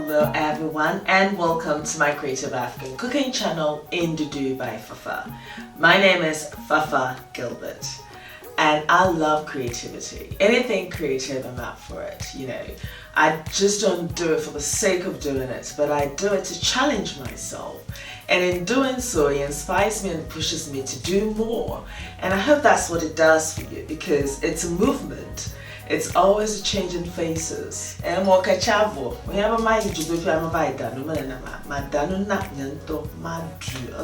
Hello everyone and welcome to my Creative African Cooking channel Ndudu by Fafa. My name is Fafa Gilbert and I love creativity. Anything creative, I'm up for it, you know. I just don't do it for the sake of doing it, but I do it to challenge myself. And in doing so, it inspires me and pushes me to do more. And I hope that's what it does for you, because it's a movement. It's always a change in faces. And more kachavo. We have a mind to do a vida, no man, Madanu Napnento, Madu,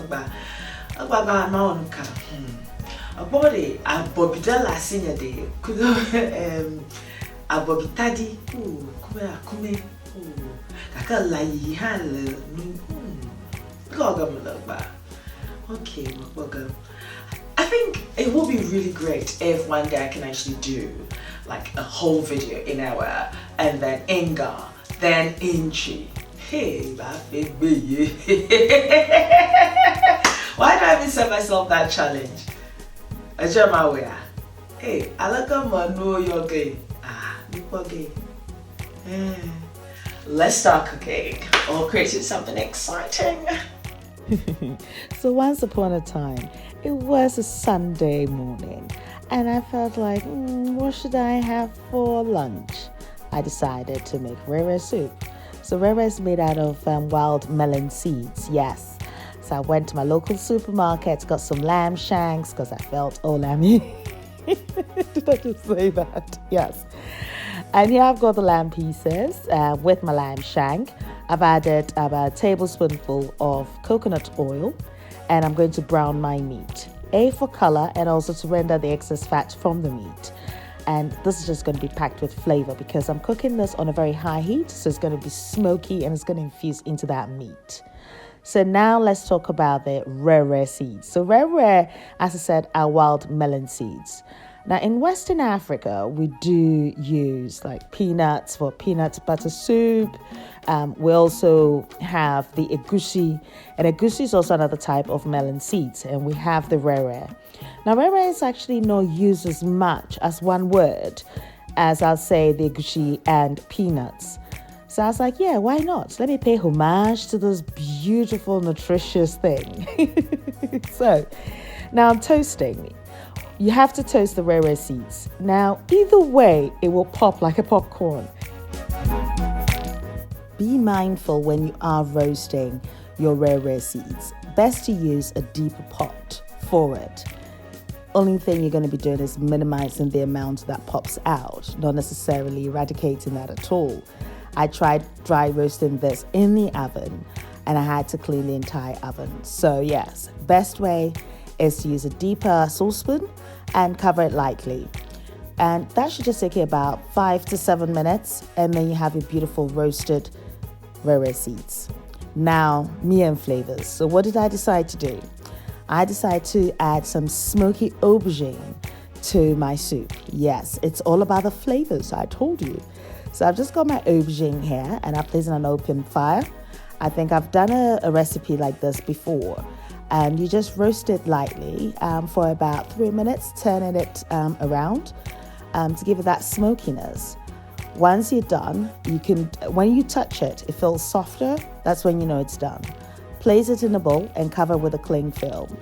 a body, a Bobidella senior day, could a Bobitadi, Kume, Kakalai, Hal, okay, I think it will be really great if one day I can actually do like a whole video in hour and then Inga, then Inchi. Hey, baby. Why do I even set myself that challenge? A German way. Hey, I like a man know you're gay. You're gay. Let's start cooking or creating something exciting. So once upon a time, it was a Sunday morning and I felt like, what should I have for lunch? I decided to make WreWre soup. So WreWre is made out of wild melon seeds, yes. So I went to my local supermarket, got some lamb shanks because I felt lammy. Did I just say that? Yes. And here I've got the lamb pieces with my lamb shank. I've added about a tablespoonful of coconut oil and I'm going to brown my meat. For color and also to render the excess fat from the meat. And this is just going to be packed with flavor because I'm cooking this on a very high heat, so it's going to be smoky and it's going to infuse into that meat. So now let's talk about the WreWre seeds. So WreWre, as I said, are wild melon seeds. Now in Western Africa, we do use like peanuts for peanut butter soup. We also have the egusi, and egusi is also another type of melon seeds, and we have the WreWre. Now WreWre is actually not used as much as one word as I'll say the egusi and peanuts. So I was like, yeah, why not? Let me pay homage to this beautiful, nutritious thing. So now I'm toasting. You have to toast the WreWre seeds. Now, either way, it will pop like a popcorn. Be mindful when you are roasting your WreWre seeds. Best to use a deeper pot for it. Only thing you're going to be doing is minimizing the amount that pops out, not necessarily eradicating that at all. I tried dry roasting this in the oven and I had to clean the entire oven. So yes, best way is to use a deeper saucepan and cover it lightly. And that should just take you about 5 to 7 minutes, and then you have your beautiful roasted WreWre seeds. Now, me and flavors. So what did I decide to do? I decided to add some smoky aubergine to my soup. Yes, it's all about the flavors, I told you. So I've just got my aubergine here and I've placed it on an open fire. I think I've done a recipe like this before. And you just roast it lightly for about 3 minutes, turning it around to give it that smokiness. Once you're done, when you touch it, it feels softer. That's when you know it's done. Place it in a bowl and cover with a cling film.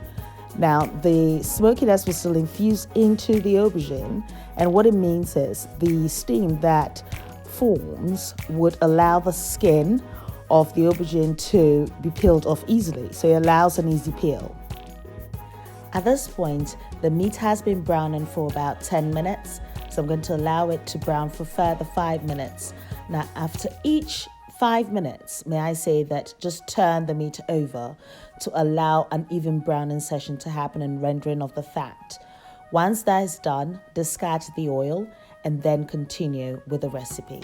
Now, the smokiness will still infuse into the aubergine, and what it means is the steam that forms would allow the skin of the aubergine to be peeled off easily, so it allows an easy peel. At this point, the meat has been browning for about 10 minutes, so I'm going to allow it to brown for further 5 minutes. Now, after each 5 minutes, may I say that just turn the meat over to allow an even browning session to happen and rendering of the fat. Once that is done, discard the oil and then continue with the recipe.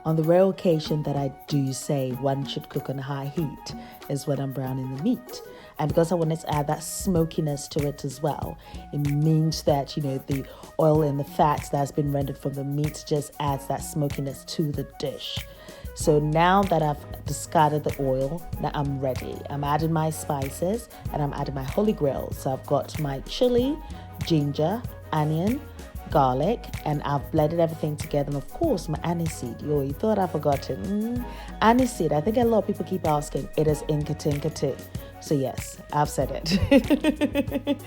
On the rare occasion that I do say one should cook on high heat is when I'm browning the meat. And because I wanted to add that smokiness to it as well, it means that, the oil and the fat that's been rendered from the meat just adds that smokiness to the dish. So now that I've discarded the oil, now I'm ready. I'm adding my spices and I'm adding my holy grail. So I've got my chili, ginger, onion, garlic, and I've blended everything together. And of course, my aniseed. Yo, you thought I'd forgotten. Aniseed, I think a lot of people keep asking. It is Inkatinka. So yes, I've said it.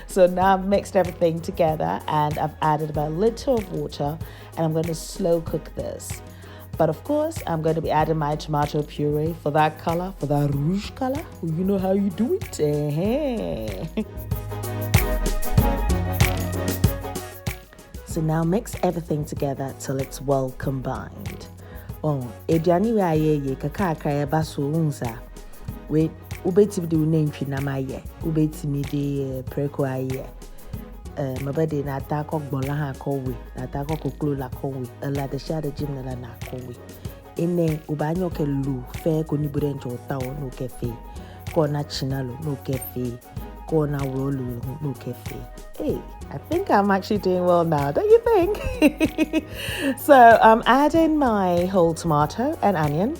So now I've mixed everything together and I've added about a little of water, and I'm going to slow cook this. But of course, I'm going to be adding my tomato puree for that color, for that rouge color. You know how you do it. So now mix everything together till it's well combined. Oh, ediani wa ye kakakra baso unsa. Wait, ubeti do name finamaye. Ubeti mi de preko aye. Mabade na tako gbola ha kowe, na tako koklo la kowe, la de shade gym na kowe. Ine ubanyo ke lu fe ko ni burenjo tawo no kefe. Ko na chinalo no kefe. Ko na rolu no kefe. Hey, I think I'm actually doing well now, don't you think? So I'm adding my whole tomato and onion,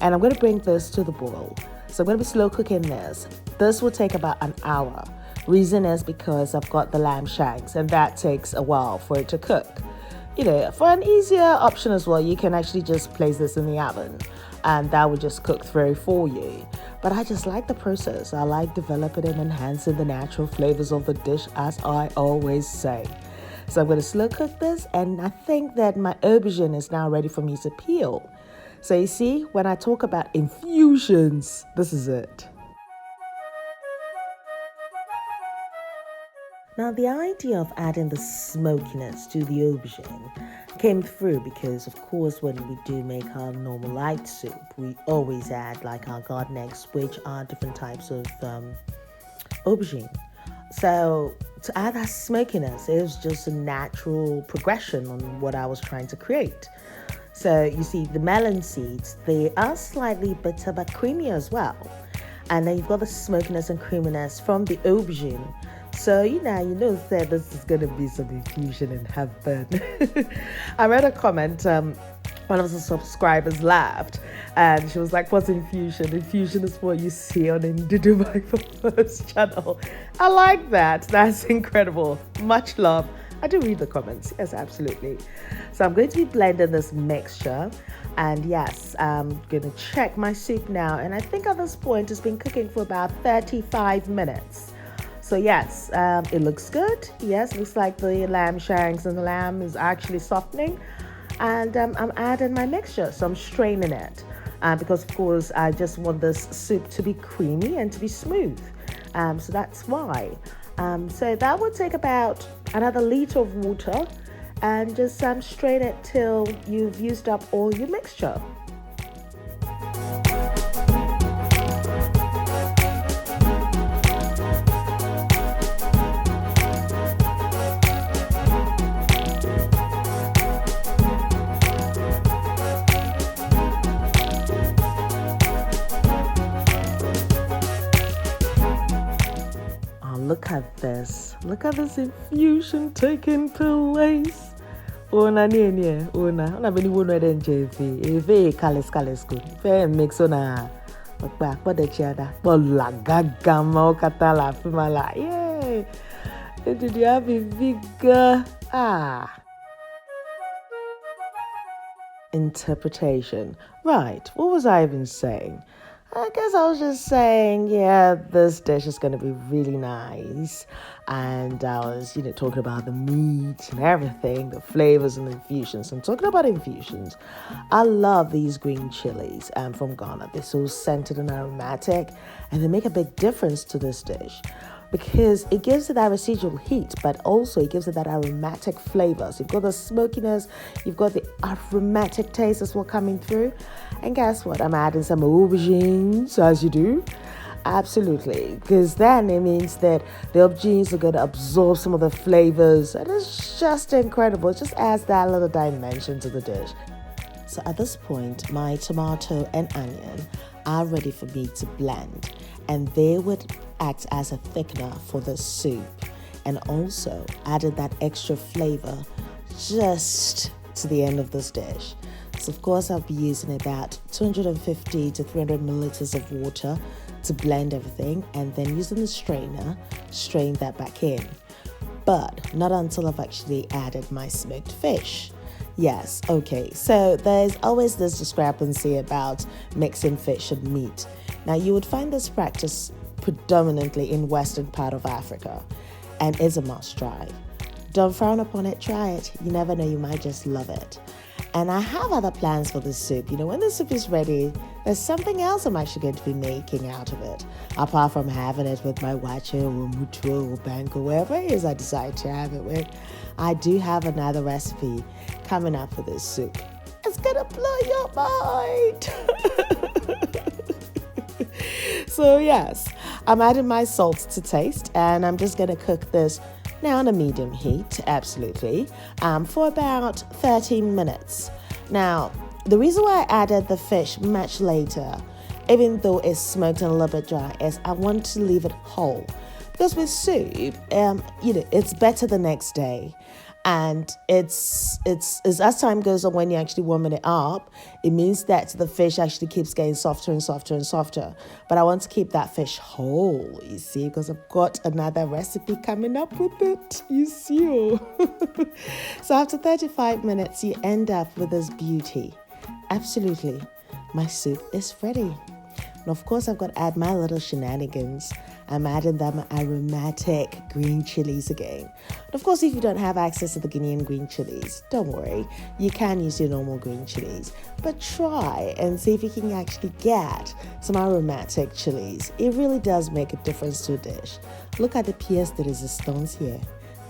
and I'm going to bring this to the boil. So I'm going to be slow cooking this. This will take about an hour. Reason is because I've got the lamb shanks, and that takes a while for it to cook. You know, for an easier option as well, you can actually just place this in the oven and that will just cook through for you. But I just like the process. I like developing and enhancing the natural flavors of the dish, as I always say. So I'm going to slow cook this, and I think that my aubergine is now ready for me to peel. So you see, when I talk about infusions, this is it. Now, the idea of adding the smokiness to the aubergine came through because, of course, when we do make our normal light soup, we always add like our garden eggs, which are different types of aubergine. So to add that smokiness, it was just a natural progression on what I was trying to create. So you see, the melon seeds, they are slightly bitter but creamy as well. And then you've got the smokiness and creaminess from the aubergine. So, you know that this is going to be some infusion in heaven. I read a comment, one of the subscribers laughed, and she was like, what's infusion? Infusion is what you see on Ndudu by Fafa's channel. I like that. That's incredible. Much love. I do read the comments. Yes, absolutely. So I'm going to be blending this mixture. And yes, I'm going to check my soup now. And I think at this point it's been cooking for about 35 minutes. So yes, it looks good. Yes, looks like the lamb shanks and the lamb is actually softening. And I'm adding my mixture. So I'm straining it. Because, of course, I just want this soup to be creamy and to be smooth. So that's why. So that would take about another liter of water, and just strain it till you've used up all your mixture. Look at this. Look at this infusion taking place. Ona nene, ona beni wono eden jefe. Eve kales good. Fe mix ona. Back for the cheddar. Bola gagama okatala fimala. Yay! Did you have a vigor? Interpretation. Right. What was I even saying? I guess I was just saying, yeah, this dish is going to be really nice. And I was, talking about the meat and everything, the flavors and the infusions. And talking about infusions, I love these green chilies from Ghana. They're so scented and aromatic, and they make a big difference to this dish, because it gives it that residual heat, but also it gives it that aromatic flavor. So you've got the smokiness, you've got the aromatic taste as well coming through. And guess what? I'm adding some aubergines, as you do. Absolutely. Because then it means that the aubergines are going to absorb some of the flavors. And it's just incredible. It just adds that little dimension to the dish. So at this point, my tomato and onion are ready for me to blend. And they would act as a thickener for the soup, and also added that extra flavor just to the end of this dish. So of course I'll be using about 250 to 300 milliliters of water to blend everything, and then using the strainer, strain that back in. but not until I've actually added my smoked fish. Yes, okay, so there's always this discrepancy about mixing fish and meat. Now, you would find this practice predominantly in western part of Africa, and is a must try. Don't frown upon it, try it. You never know, you might just love it. And I have other plans for the soup. When the soup is ready, there's something else I'm actually going to be making out of it. Apart from having it with my wacho or mutuo or banko, wherever it is I decide to have it with, I do have another recipe coming up for this soup. It's gonna blow your mind. So yes, I'm adding my salt to taste, and I'm just gonna cook this now on a medium heat, absolutely, for about 13 minutes. Now, the reason why I added the fish much later, even though it's smoked and a little bit dry, is I want to leave it whole. Because with soup, it's better the next day. And it's as time goes on, when you're actually warming it up, it means that the fish actually keeps getting softer and softer and softer. But I want to keep that fish whole, you see, because I've got another recipe coming up with it, you see. So after 35 minutes, you end up with this beauty. Absolutely, my soup is ready. And of course, I've got to add my little shenanigans. I'm adding them aromatic green chilies again. And of course, if you don't have access to the Guinean green chilies, don't worry. You can use your normal green chilies. But try and see if you can actually get some aromatic chilies. It really does make a difference to a dish. Look at the pièce de résistance here.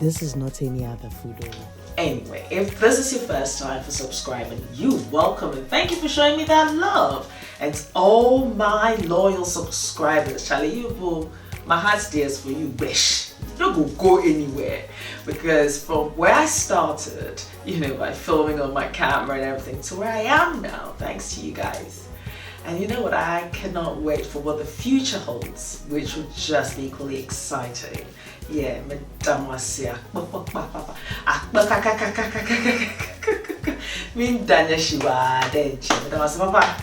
This is not any other food. Anyway, if this is your first time for subscribing, you're welcome, and thank you for showing me that love. And to all my loyal subscribers, Charlie, my heart's dears for you. Wish you don't go anywhere, because from where I started, by filming on my camera and everything, to where I am now, thanks to you guys. And you know what? I cannot wait for what the future holds, which will just be equally exciting. Yeah, Madam Wasia. Mean Danya Shiva, then Madam Papa.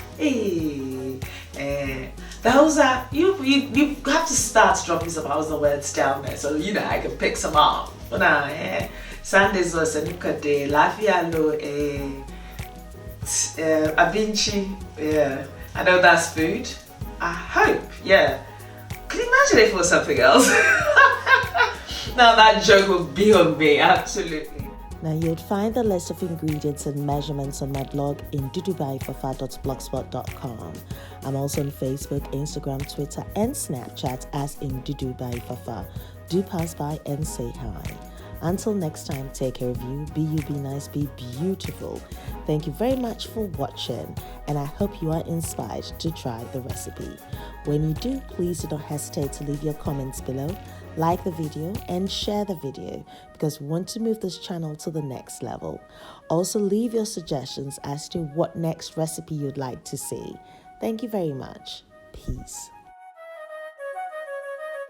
Those are you have to start dropping some other words down there, so I can pick some up. Sundays was a nuka de Lafialo Abinchi. Yeah, I know that's food. I hope, yeah. Can you imagine if it was something else? Now that joke would be on me, absolutely. Now you'd find the list of ingredients and measurements on my blog in ndudubyfafa.blogspot.com. I'm also on Facebook, Instagram, Twitter, and Snapchat as Ndudu by Fafa. Do pass by and say hi. Until next time, take care of you. Be nice, be beautiful. Thank you very much for watching, and I hope you are inspired to try the recipe. When you do, please do not hesitate to leave your comments below, like the video, and share the video, because we want to move this channel to the next level. Also, leave your suggestions as to what next recipe you'd like to see. Thank you very much. Peace.